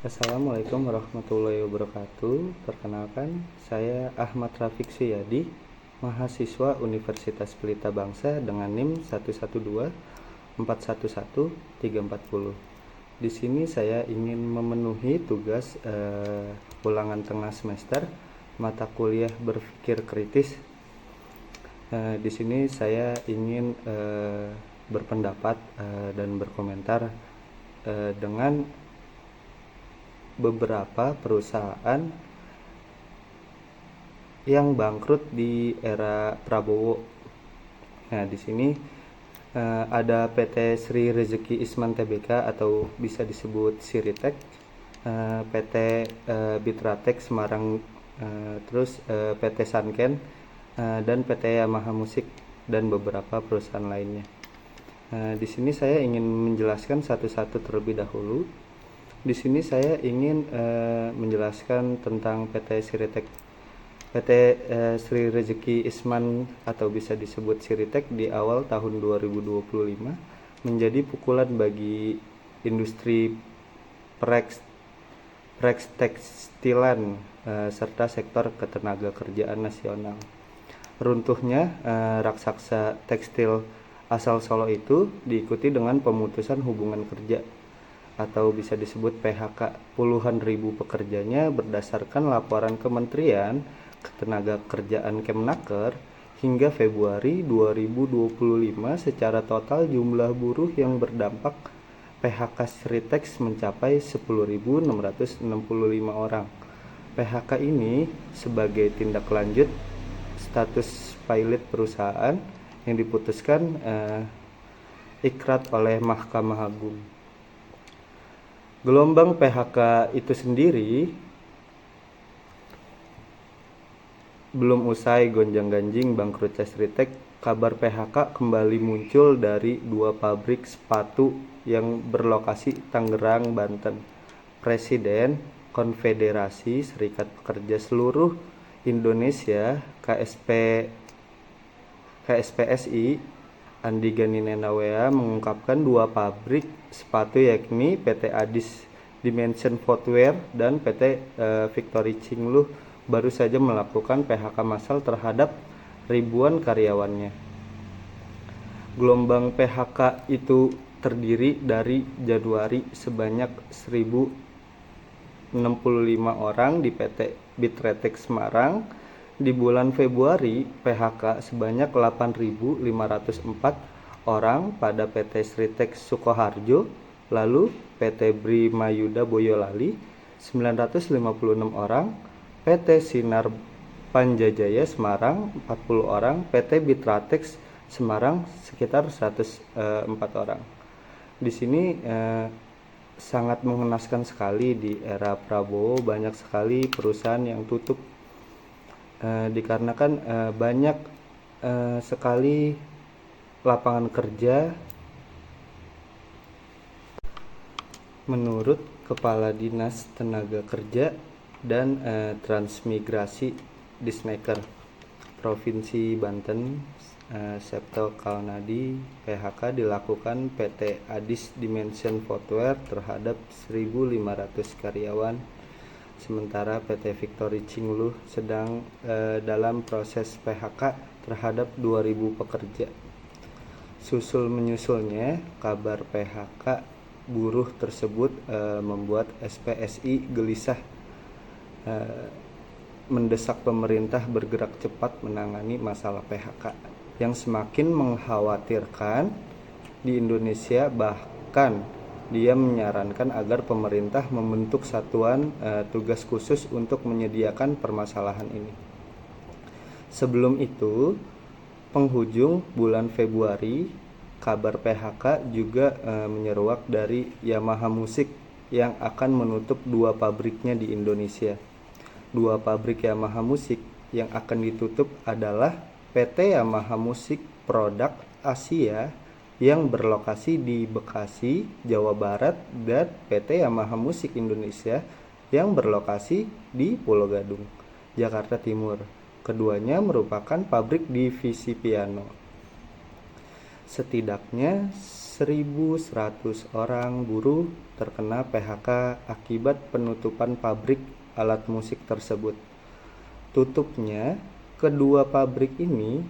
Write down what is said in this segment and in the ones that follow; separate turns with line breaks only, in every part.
Assalamualaikum warahmatullahi wabarakatuh. Perkenalkan, saya Ahmad Rafiq Suyadi, mahasiswa Universitas Pelita Bangsa dengan NIM 112411340. Di sini saya ingin memenuhi tugas ulangan tengah semester mata kuliah berpikir kritis. Di sini saya ingin berpendapat dan berkomentar dengan beberapa perusahaan yang bangkrut di era Prabowo. Nah, di sini ada PT Sri Rezeki Isman Tbk atau bisa disebut Siritek, PT Bitratek Semarang, terus PT Sanken, dan PT Yamaha Musik dan beberapa perusahaan lainnya. Di sini saya ingin menjelaskan satu-satu terlebih dahulu. Di sini saya ingin menjelaskan tentang PT Siritek. PT Sri Rezeki Isman atau bisa disebut Siritek di awal tahun 2025 menjadi pukulan bagi industri tekstilan serta sektor ketenaga kerjaan nasional. Runtuhnya raksasa tekstil asal Solo itu diikuti dengan pemutusan hubungan kerja atau bisa disebut PHK puluhan ribu pekerjanya berdasarkan laporan Kementerian Ketenagakerjaan Kemnaker. Hingga Februari 2025 secara total jumlah buruh yang berdampak PHK Sritex mencapai 10.665 orang. PHK ini sebagai tindak lanjut status pilot perusahaan yang diputuskan ikrar oleh Mahkamah Agung. Gelombang PHK itu sendiri belum usai gonjang-ganjing bangkrutnya Sritek, kabar PHK kembali muncul dari dua pabrik sepatu yang berlokasi Tangerang, Banten. Presiden Konfederasi Serikat Pekerja Seluruh Indonesia KSPSI Andi Gani Nenawea mengungkapkan dua pabrik sepatu yakni PT Adis Dimension Footwear dan PT Victory Cingluh baru saja melakukan PHK massal terhadap ribuan karyawannya. Gelombang PHK itu terdiri dari Januari sebanyak 1.065 orang di PT Bitratek Semarang, di bulan Februari PHK sebanyak 8.504 orang pada PT Sritek Sukoharjo, lalu PT Brimayuda Boyolali 956 orang, PT Sinar Panjajaya Semarang 40 orang, PT Bitratex Semarang sekitar 104 orang. Di sini sangat mengenaskan sekali di era Prabowo, banyak sekali perusahaan yang tutup dikarenakan banyak sekali lapangan kerja. Menurut Kepala Dinas Tenaga Kerja dan Transmigrasi Disnaker Provinsi Banten, Septo Kaunadi, PHK dilakukan PT Adis Dimension Footwear terhadap 1.500 karyawan, sementara PT Victory Cingluh sedang dalam proses PHK terhadap 2.000 pekerja. Susul menyusulnya kabar PHK buruh tersebut membuat SPSI gelisah, mendesak pemerintah bergerak cepat menangani masalah PHK yang semakin mengkhawatirkan di Indonesia. Bahkan dia menyarankan agar pemerintah membentuk satuan tugas khusus untuk menyediakan permasalahan ini. Sebelum itu, penghujung bulan Februari, kabar PHK juga menyeruak dari Yamaha Musik yang akan menutup dua pabriknya di Indonesia. Dua pabrik Yamaha Musik yang akan ditutup adalah PT Yamaha Musik Produk Asia yang berlokasi di Bekasi, Jawa Barat, dan PT Yamaha Musik Indonesia yang berlokasi di Pulau Gadung, Jakarta Timur. Keduanya merupakan pabrik divisi piano. Setidaknya 1.100 orang buruh terkena PHK akibat penutupan pabrik alat musik tersebut. Tutupnya kedua pabrik ini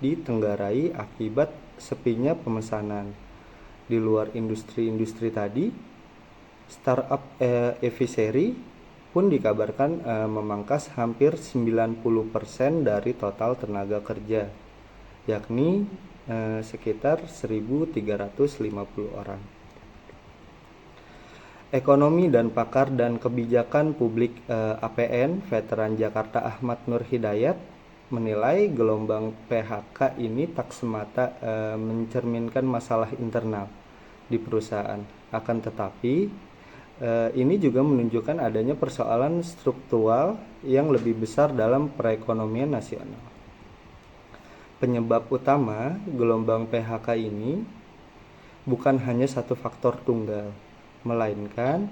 ditenggarai akibat sepinya pemesanan. Di luar industri-industri tadi, startup Eviseri pun dikabarkan memangkas hampir 90% dari total tenaga kerja, yakni sekitar 1.350 orang. Ekonomi dan Pakar dan Kebijakan Publik APN Veteran Jakarta Ahmad Nur Hidayat menilai gelombang PHK ini tak semata mencerminkan masalah internal di perusahaan, akan tetapi ini juga menunjukkan adanya persoalan struktural yang lebih besar dalam perekonomian nasional. Penyebab utama gelombang PHK ini bukan hanya satu faktor tunggal, melainkan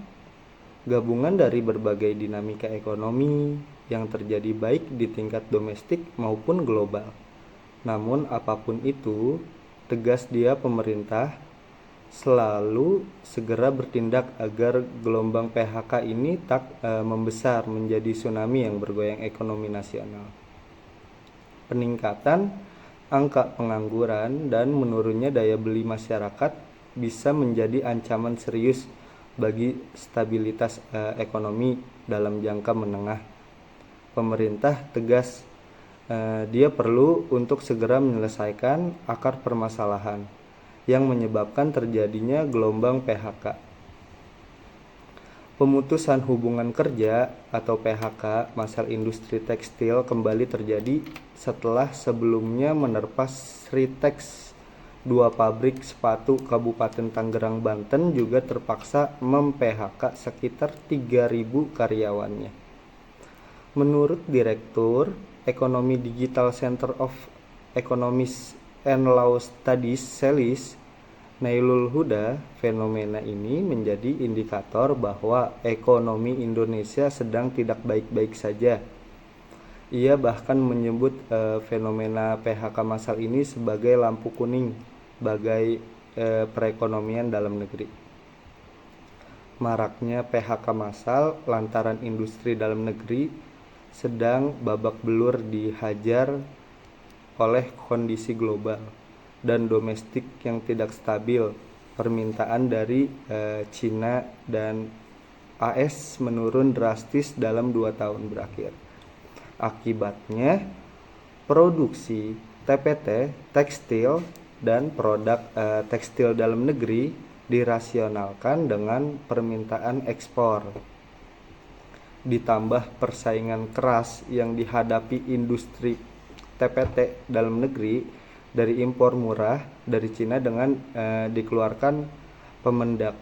gabungan dari berbagai dinamika ekonomi yang terjadi baik di tingkat domestik maupun global. Namun apapun itu, tegas dia pemerintah selalu segera bertindak agar gelombang PHK ini tak membesar menjadi tsunami yang bergoyang ekonomi nasional. Peningkatan angka pengangguran dan menurunnya daya beli masyarakat bisa menjadi ancaman serius bagi stabilitas ekonomi dalam jangka menengah. Pemerintah tegas dia perlu untuk segera menyelesaikan akar permasalahan yang menyebabkan terjadinya gelombang PHK. Pemutusan hubungan kerja atau PHK masal industri tekstil kembali terjadi setelah sebelumnya menerpa Sritex, 2 pabrik sepatu Kabupaten Tangerang, Banten juga terpaksa mem-PHK sekitar 3.000 karyawannya. Menurut Direktur Ekonomi Digital Center of Economics and Law Studies (SELIS), Nailul Huda, fenomena ini menjadi indikator bahwa ekonomi Indonesia sedang tidak baik-baik saja. Ia bahkan menyebut fenomena PHK massal ini sebagai lampu kuning bagi perekonomian dalam negeri. Maraknya PHK massal lantaran industri dalam negeri sedang babak belur dihajar oleh kondisi global dan domestik yang tidak stabil. Permintaan dari Cina dan AS menurun drastis dalam 2 tahun berakhir. Akibatnya, produksi TPT, tekstil, dan produk tekstil dalam negeri dirasionalkan dengan permintaan ekspor. Ditambah persaingan keras yang dihadapi industri TPT dalam negeri dari impor murah dari Cina dengan dikeluarkan Pemendak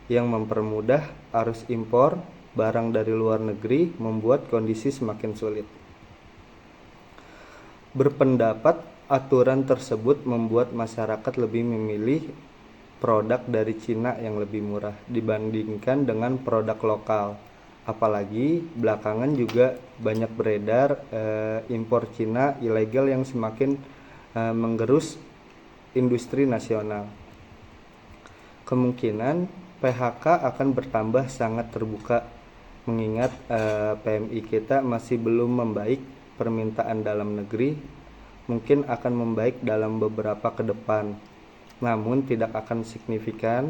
yang mempermudah arus impor barang dari luar negeri, membuat kondisi semakin sulit. Berpendapat aturan tersebut membuat masyarakat lebih memilih produk dari Cina yang lebih murah dibandingkan dengan produk lokal. Apalagi belakangan juga banyak beredar impor Cina ilegal yang semakin menggerus industri nasional. Kemungkinan PHK akan bertambah sangat terbuka mengingat PMI kita masih belum membaik. Permintaan dalam negeri mungkin akan membaik dalam beberapa ke depan, namun tidak akan signifikan.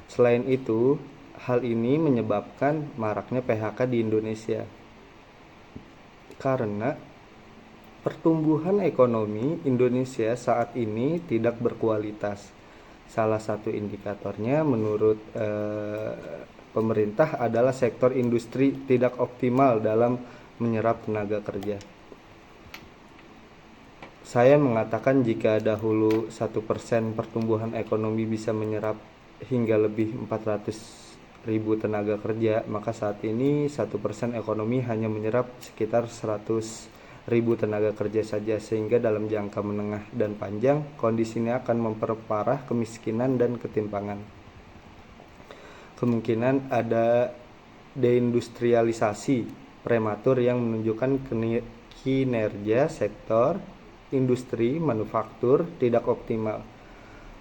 Selain itu, hal ini menyebabkan maraknya PHK di Indonesia karena pertumbuhan ekonomi Indonesia saat ini tidak berkualitas. Salah satu indikatornya menurut pemerintah adalah sektor industri tidak optimal dalam menyerap tenaga kerja. Saya mengatakan jika dahulu 1% pertumbuhan ekonomi bisa menyerap hingga lebih 400.000 tenaga kerja, maka saat ini 1% ekonomi hanya menyerap sekitar 100.000 tenaga kerja saja, sehingga dalam jangka menengah dan panjang kondisi ini akan memperparah kemiskinan dan ketimpangan. Kemungkinan ada deindustrialisasi prematur yang menunjukkan kinerja sektor industri manufaktur tidak optimal.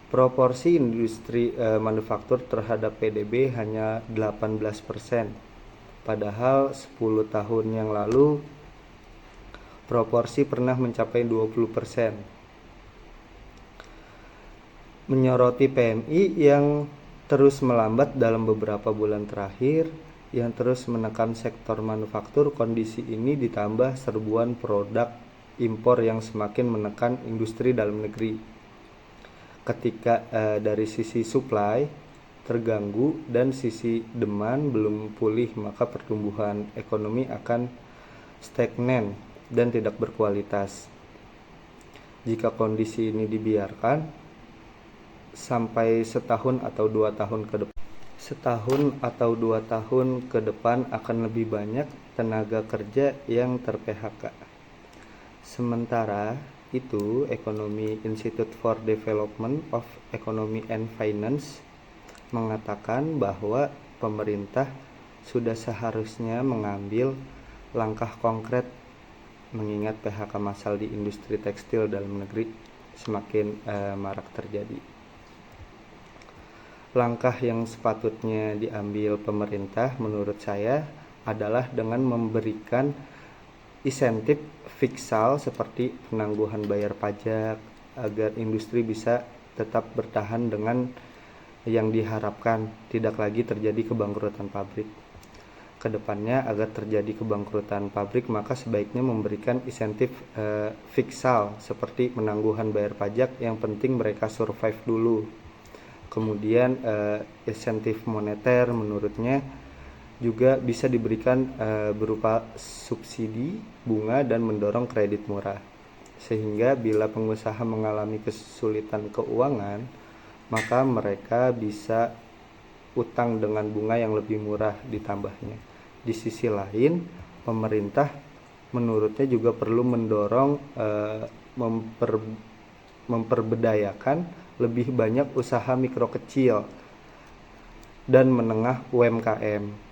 Proporsi industri manufaktur terhadap PDB hanya 18%, padahal 10 tahun yang lalu proporsi pernah mencapai 20%. Menyoroti PMI yang terus melambat dalam beberapa bulan terakhir, yang terus menekan sektor manufaktur, kondisi ini ditambah serbuan produk impor yang semakin menekan industri dalam negeri. Ketika dari sisi supply terganggu dan sisi demand belum pulih, maka pertumbuhan ekonomi akan stagnan dan tidak berkualitas. Jika kondisi ini dibiarkan sampai setahun atau 2 tahun ke depan akan lebih banyak tenaga kerja yang ter-PHK. Sementara itu, Ekonomi Institute for Development of Economy and Finance mengatakan bahwa pemerintah sudah seharusnya mengambil langkah konkret mengingat PHK massal di industri tekstil dalam negeri semakin marak terjadi. Langkah yang sepatutnya diambil pemerintah menurut saya adalah dengan memberikan insentif fiskal seperti penangguhan bayar pajak agar industri bisa tetap bertahan dengan yang diharapkan, tidak lagi terjadi kebangkrutan pabrik. Kedepannya agar terjadi kebangkrutan pabrik, maka sebaiknya memberikan insentif fiskal seperti penangguhan bayar pajak, yang penting mereka survive dulu. Kemudian insentif moneter menurutnya juga bisa diberikan berupa subsidi bunga dan mendorong kredit murah, sehingga bila pengusaha mengalami kesulitan keuangan, maka mereka bisa utang dengan bunga yang lebih murah ditambahnya. Di sisi lain, pemerintah menurutnya juga perlu mendorong memperbedayakan lebih banyak usaha mikro kecil dan menengah UMKM.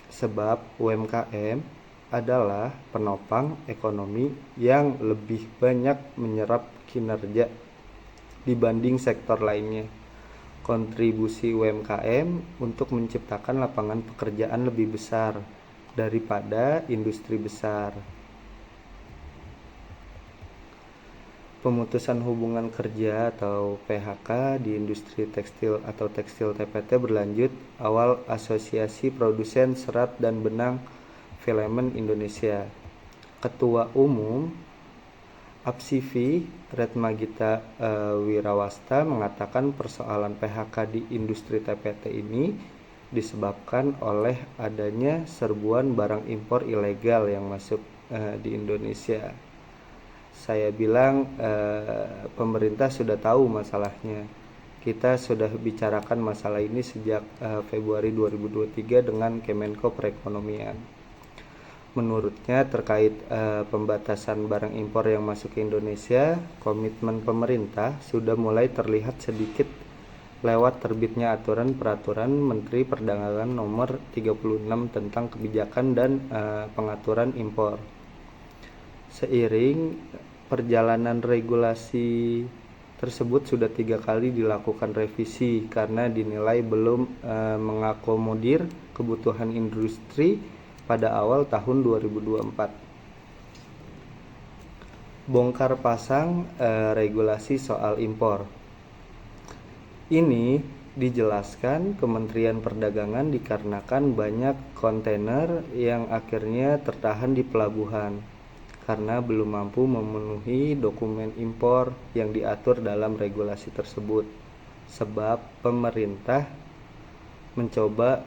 Sebab UMKM adalah penopang ekonomi yang lebih banyak menyerap kinerja dibanding sektor lainnya. Kontribusi UMKM untuk menciptakan lapangan pekerjaan lebih besar daripada industri besar. Pemutusan hubungan kerja atau PHK di industri tekstil atau tekstil TPT berlanjut. Awal Asosiasi Produsen Serat dan Benang Filamen Indonesia, Ketua Umum APSIFI Retmagita Wirawasta mengatakan persoalan PHK di industri TPT ini disebabkan oleh adanya serbuan barang impor ilegal yang masuk di Indonesia. Saya bilang pemerintah sudah tahu masalahnya. Kita sudah bicarakan masalah ini sejak Februari 2023 dengan Kemenko Perekonomian. Menurutnya terkait pembatasan barang impor yang masuk ke Indonesia, komitmen pemerintah sudah mulai terlihat sedikit lewat terbitnya peraturan Menteri Perdagangan nomor 36 tentang kebijakan dan pengaturan impor. Seiring perjalanan regulasi tersebut sudah 3 kali dilakukan revisi karena dinilai belum mengakomodir kebutuhan industri pada awal tahun 2024. Bongkar pasang regulasi soal impor. Ini dijelaskan Kementerian Perdagangan dikarenakan banyak kontainer yang akhirnya tertahan di pelabuhan karena belum mampu memenuhi dokumen impor yang diatur dalam regulasi tersebut. Sebab pemerintah mencoba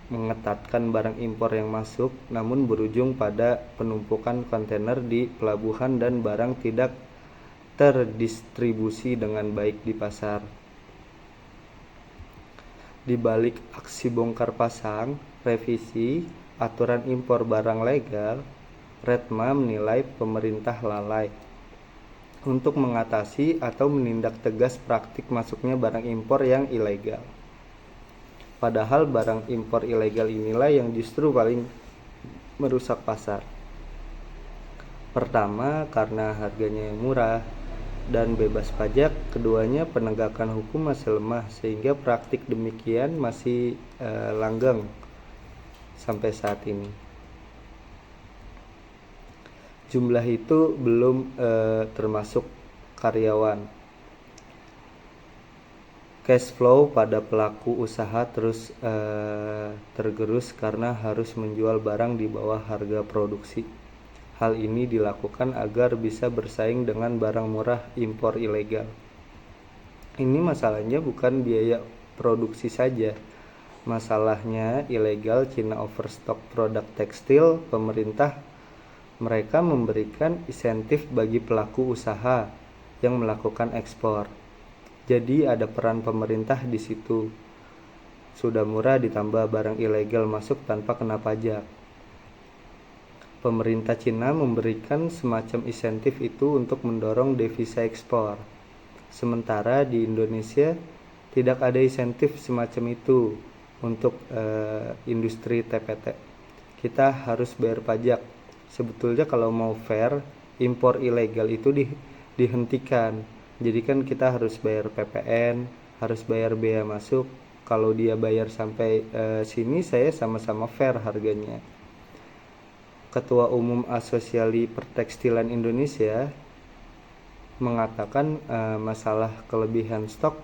mengetatkan barang impor yang masuk, namun berujung pada penumpukan kontainer di pelabuhan dan barang tidak terdistribusi dengan baik di pasar. Di balik aksi bongkar pasang revisi aturan impor barang legal, Retma menilai pemerintah lalai untuk mengatasi atau menindak tegas praktik masuknya barang impor yang ilegal. Padahal barang impor ilegal inilah yang justru paling merusak pasar. Pertama, karena harganya yang murah. dan bebas pajak, keduanya penegakan hukum masih lemah sehingga praktik demikian masih langgeng sampai saat ini. Jumlah itu belum termasuk karyawan. Cash flow pada pelaku usaha terus tergerus karena harus menjual barang di bawah harga produksi. Hal ini dilakukan agar bisa bersaing dengan barang murah impor ilegal. Ini masalahnya bukan biaya produksi saja. Masalahnya ilegal Cina overstock produk tekstil. Pemerintah mereka memberikan insentif bagi pelaku usaha yang melakukan ekspor. Jadi ada peran pemerintah di situ. Sudah murah ditambah barang ilegal masuk tanpa kena pajak. Pemerintah Cina memberikan semacam insentif itu untuk mendorong devisa ekspor. Sementara di Indonesia tidak ada insentif semacam itu untuk industri TPT. Kita harus bayar pajak. Sebetulnya kalau mau fair, impor ilegal itu dihentikan. Jadi kan kita harus bayar PPN, harus bayar bea masuk. Kalau dia bayar sampai sini, saya sama-sama fair harganya. Ketua Umum Asosiasi Pertekstilan Indonesia mengatakan masalah kelebihan stok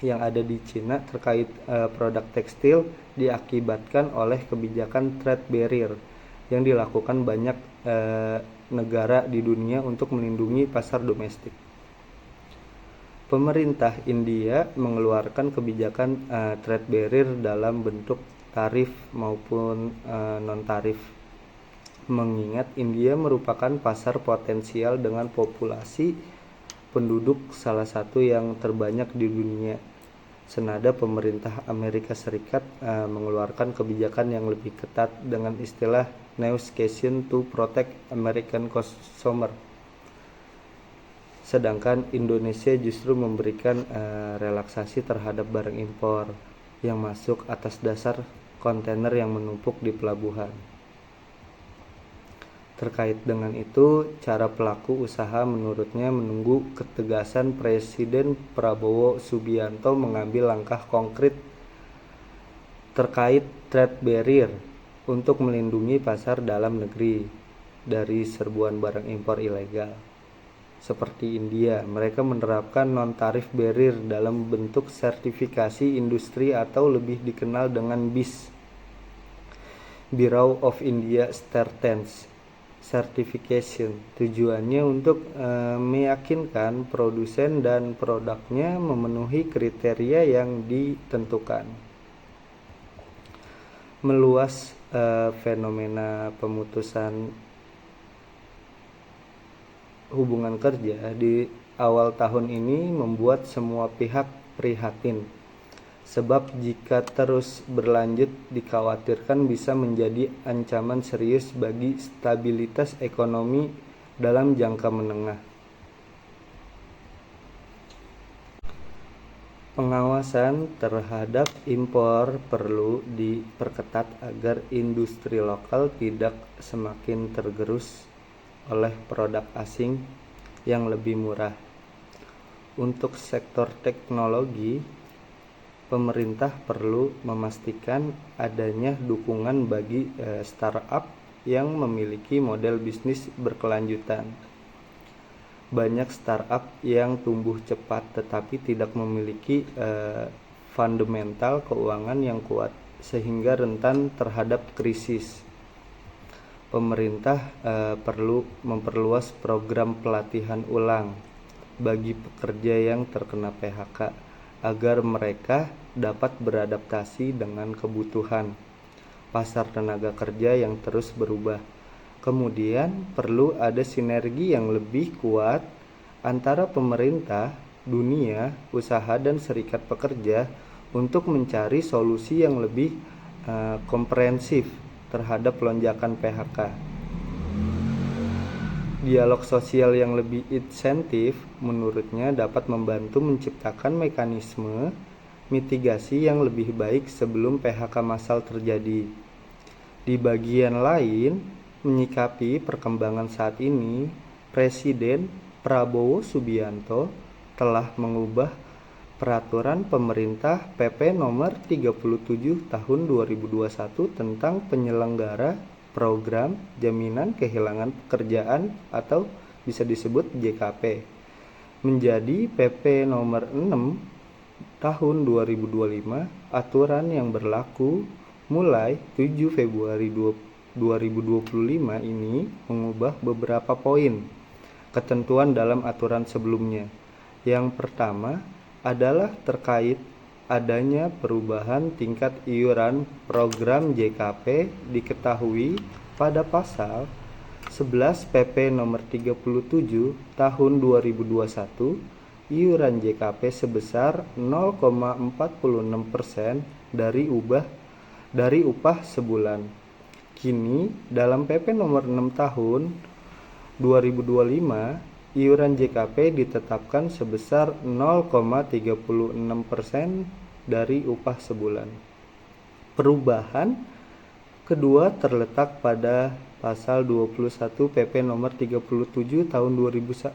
yang ada di Cina terkait produk tekstil diakibatkan oleh kebijakan trade barrier yang dilakukan banyak negara di dunia untuk melindungi pasar domestik. Pemerintah India mengeluarkan kebijakan trade barrier dalam bentuk tarif maupun non-tarif. Mengingat India merupakan pasar potensial dengan populasi penduduk salah satu yang terbanyak di dunia. Senada pemerintah Amerika Serikat mengeluarkan kebijakan yang lebih ketat dengan istilah negotiation to protect American consumer. Sedangkan Indonesia justru memberikan relaksasi terhadap barang impor yang masuk atas dasar kontainer yang menumpuk di pelabuhan. Terkait dengan itu, cara pelaku usaha menurutnya menunggu ketegasan Presiden Prabowo Subianto mengambil langkah konkret terkait trade barrier untuk melindungi pasar dalam negeri dari serbuan barang impor ilegal. Seperti India, mereka menerapkan non-tarif barrier dalam bentuk sertifikasi industri atau lebih dikenal dengan BIS, Bureau of India Standards Certification. Tujuannya untuk meyakinkan produsen dan produknya memenuhi kriteria yang ditentukan. Meluas fenomena pemutusan hubungan kerja di awal tahun ini membuat semua pihak prihatin. Sebab jika terus berlanjut dikhawatirkan bisa menjadi ancaman serius bagi stabilitas ekonomi dalam jangka menengah. Pengawasan terhadap impor perlu diperketat agar industri lokal tidak semakin tergerus oleh produk asing yang lebih murah. Untuk sektor teknologi, pemerintah perlu memastikan adanya dukungan bagi startup yang memiliki model bisnis berkelanjutan. Banyak startup yang tumbuh cepat tetapi tidak memiliki fundamental keuangan yang kuat sehingga rentan terhadap krisis. Pemerintah perlu memperluas program pelatihan ulang bagi pekerja yang terkena PHK agar mereka dapat beradaptasi dengan kebutuhan pasar tenaga kerja yang terus berubah. Kemudian perlu ada sinergi yang lebih kuat antara pemerintah, dunia usaha dan serikat pekerja untuk mencari solusi yang lebih komprehensif terhadap lonjakan PHK. Dialog sosial yang lebih insentif menurutnya dapat membantu menciptakan mekanisme mitigasi yang lebih baik sebelum PHK massal terjadi. Di bagian lain, menyikapi perkembangan saat ini, Presiden Prabowo Subianto telah mengubah Peraturan Pemerintah PP Nomor 37 Tahun 2021 tentang penyelenggara program jaminan kehilangan pekerjaan atau bisa disebut JKP menjadi PP Nomor 6 Tahun 2025. Aturan yang berlaku mulai 7 Februari 2025 ini mengubah beberapa poin ketentuan dalam aturan sebelumnya. Yang pertama adalah terkait adanya perubahan tingkat iuran program JKP. Diketahui pada pasal 11 PP nomor 37 tahun 2021, iuran JKP sebesar 0,46% dari upah sebulan. Kini dalam PP nomor 6 tahun 2025, iuran JKP ditetapkan sebesar 0,36% dari upah sebulan. Perubahan kedua terletak pada pasal 21 PP nomor 37 tahun 2021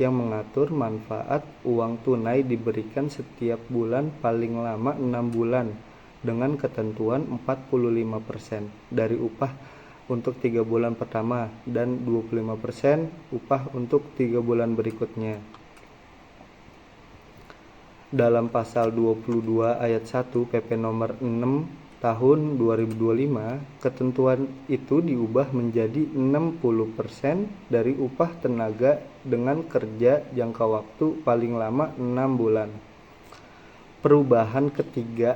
yang mengatur manfaat uang tunai diberikan setiap bulan paling lama 6 bulan dengan ketentuan 45% dari upah untuk 3 bulan pertama dan 25% upah untuk 3 bulan berikutnya. Dalam pasal 22 ayat 1 PP nomor 6 tahun 2025, ketentuan itu diubah menjadi 60% dari upah tenaga dengan kerja jangka waktu paling lama 6 bulan. Perubahan ketiga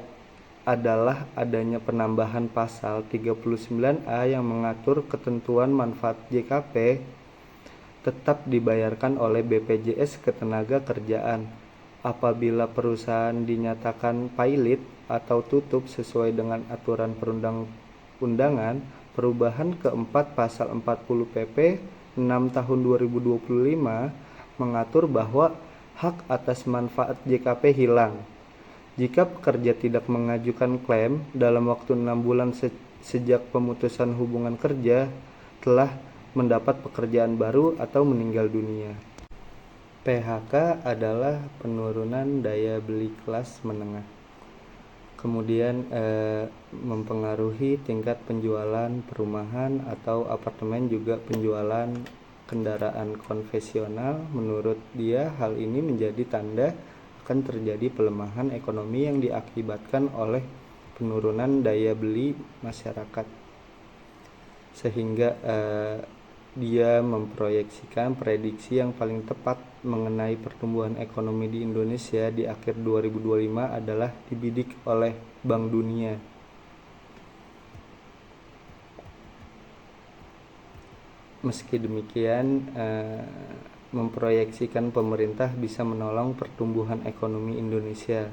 adalah adanya penambahan pasal 39A yang mengatur ketentuan manfaat JKP tetap dibayarkan oleh BPJS Ketenagakerjaan apabila perusahaan dinyatakan pailit atau tutup sesuai dengan aturan perundang-undangan. Perubahan keempat pasal 40 PP 6 tahun 2025 mengatur bahwa hak atas manfaat JKP hilang jika pekerja tidak mengajukan klaim dalam waktu 6 bulan sejak pemutusan hubungan kerja, telah mendapat pekerjaan baru atau meninggal dunia. PHK adalah penurunan daya beli kelas menengah. Kemudian mempengaruhi tingkat penjualan perumahan atau apartemen, juga penjualan kendaraan konvensional. Menurut dia, hal ini menjadi tanda akan terjadi pelemahan ekonomi yang diakibatkan oleh penurunan daya beli masyarakat, sehingga dia memproyeksikan prediksi yang paling tepat mengenai pertumbuhan ekonomi di Indonesia di akhir 2025 adalah dibidik oleh Bank Dunia. Meski demikian, memproyeksikan pemerintah bisa menolong pertumbuhan ekonomi Indonesia.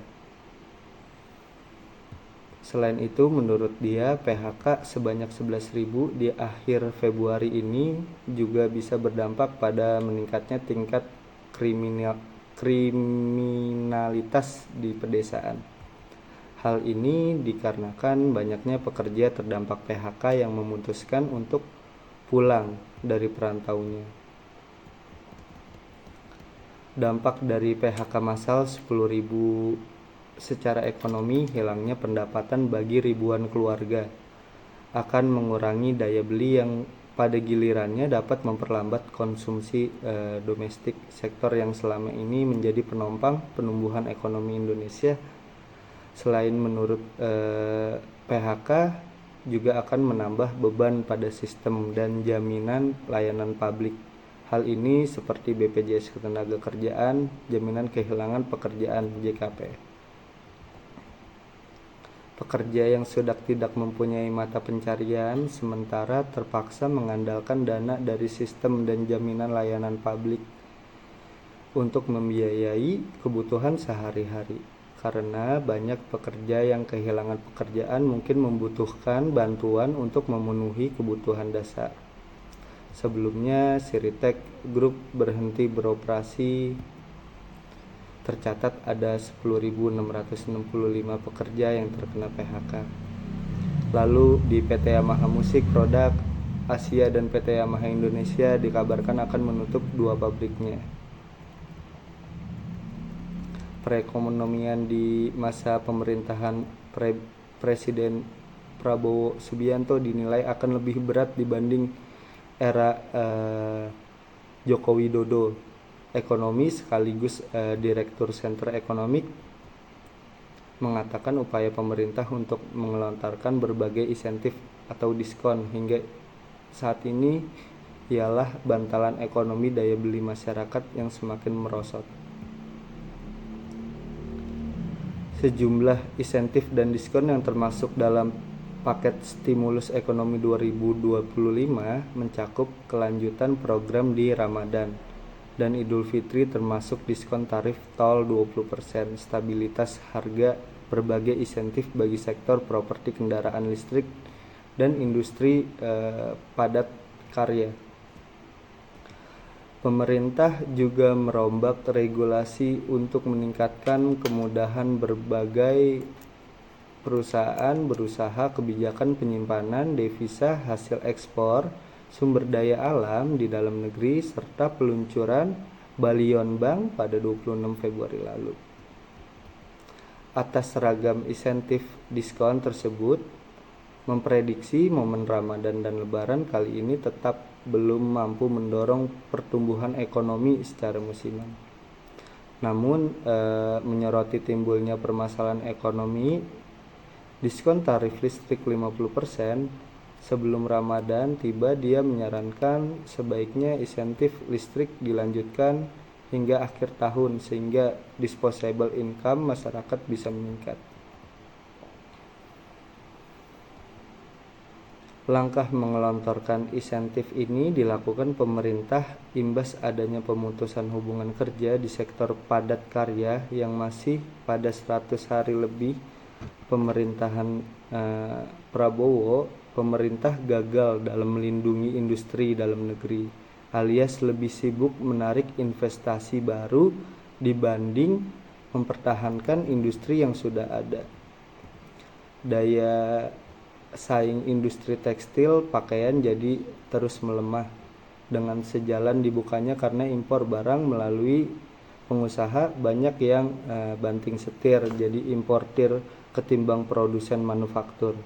Selain itu, menurut dia, PHK sebanyak 11.000 di akhir Februari ini juga bisa berdampak pada meningkatnya tingkat kriminalitas di pedesaan. Hal ini dikarenakan banyaknya pekerja terdampak PHK yang memutuskan untuk pulang dari perantaunya. Dampak dari PHK massal 10.000 secara ekonomi, hilangnya pendapatan bagi ribuan keluarga, akan mengurangi daya beli yang pada gilirannya dapat memperlambat konsumsi domestik, sektor yang selama ini menjadi penopang penumbuhan ekonomi Indonesia. Selain menurut PHK juga akan menambah beban pada sistem dan jaminan layanan publik. Hal ini seperti BPJS Ketenagakerjaan, jaminan kehilangan pekerjaan JKP. Pekerja yang sudah tidak mempunyai mata pencarian sementara terpaksa mengandalkan dana dari sistem dan jaminan layanan publik untuk membiayai kebutuhan sehari-hari. Karena banyak pekerja yang kehilangan pekerjaan mungkin membutuhkan bantuan untuk memenuhi kebutuhan dasar. Sebelumnya, Siritek Group berhenti beroperasi. Tercatat ada 10.665 pekerja yang terkena PHK. Lalu di PT Yamaha Musik Produk Asia dan PT Yamaha Indonesia dikabarkan akan menutup 2 pabriknya. Perekonomian di masa pemerintahan Presiden Prabowo Subianto dinilai akan lebih berat dibanding era Joko Widodo. Ekonomi sekaligus Direktur Center Economic mengatakan upaya pemerintah untuk mengelontarkan berbagai insentif atau diskon hingga saat ini ialah bantalan ekonomi daya beli masyarakat yang semakin merosot. Sejumlah insentif dan diskon yang termasuk dalam paket stimulus ekonomi 2025 mencakup kelanjutan program di Ramadan dan Idul Fitri, termasuk diskon tarif tol 20%, stabilitas harga, berbagai insentif bagi sektor properti, kendaraan listrik, dan industri padat karya. Pemerintah juga merombak regulasi untuk meningkatkan kemudahan berbagai perusahaan berusaha, kebijakan penyimpanan devisa hasil ekspor, sumber daya alam di dalam negeri, serta peluncuran Balion Bank pada 26 Februari lalu. Atas seragam insentif diskon tersebut, memprediksi momen Ramadan dan Lebaran kali ini tetap belum mampu mendorong pertumbuhan ekonomi secara musiman. Namun, menyoroti timbulnya permasalahan ekonomi, diskon tarif listrik 50% sebelum Ramadan tiba, dia menyarankan sebaiknya insentif listrik dilanjutkan hingga akhir tahun sehingga disposable income masyarakat bisa meningkat. Langkah mengelontorkan insentif ini dilakukan pemerintah imbas adanya pemutusan hubungan kerja di sektor padat karya yang masih pada 100 hari lebih pemerintahan Prabowo. Pemerintah gagal dalam melindungi industri dalam negeri, alias lebih sibuk menarik investasi baru dibanding mempertahankan industri yang sudah ada. Daya saing industri tekstil pakaian jadi terus melemah dengan sejalan dibukanya karena impor barang melalui pengusaha banyak yang banting setir jadi importir ketimbang produsen manufaktur.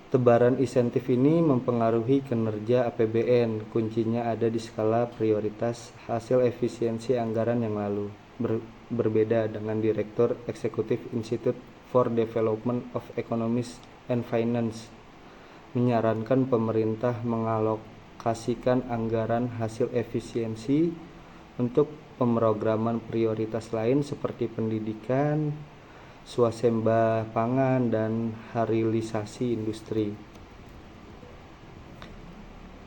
Tebaran insentif ini mempengaruhi kinerja APBN. Kuncinya ada di skala prioritas hasil efisiensi anggaran yang lalu. Berbeda dengan Direktur Eksekutif Institute for Development of Economics and Finance menyarankan pemerintah mengalokasikan anggaran hasil efisiensi untuk pemrograman prioritas lain seperti pendidikan, swasembada pangan, dan hilirisasi industri.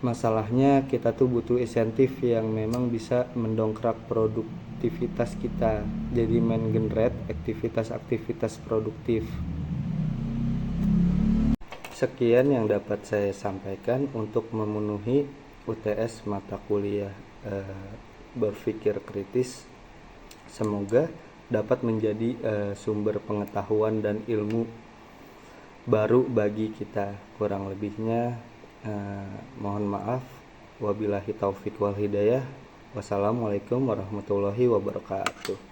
Masalahnya kita tuh butuh insentif yang memang bisa mendongkrak produktivitas kita, jadi mengenerate aktivitas-aktivitas produktif. Sekian yang dapat saya sampaikan untuk memenuhi UTS mata kuliah berpikir kritis. Semoga dapat menjadi sumber pengetahuan dan ilmu baru bagi kita. Kurang lebihnya mohon maaf. Wabillahi taufik wal hidayah. Wassalamualaikum warahmatullahi wabarakatuh.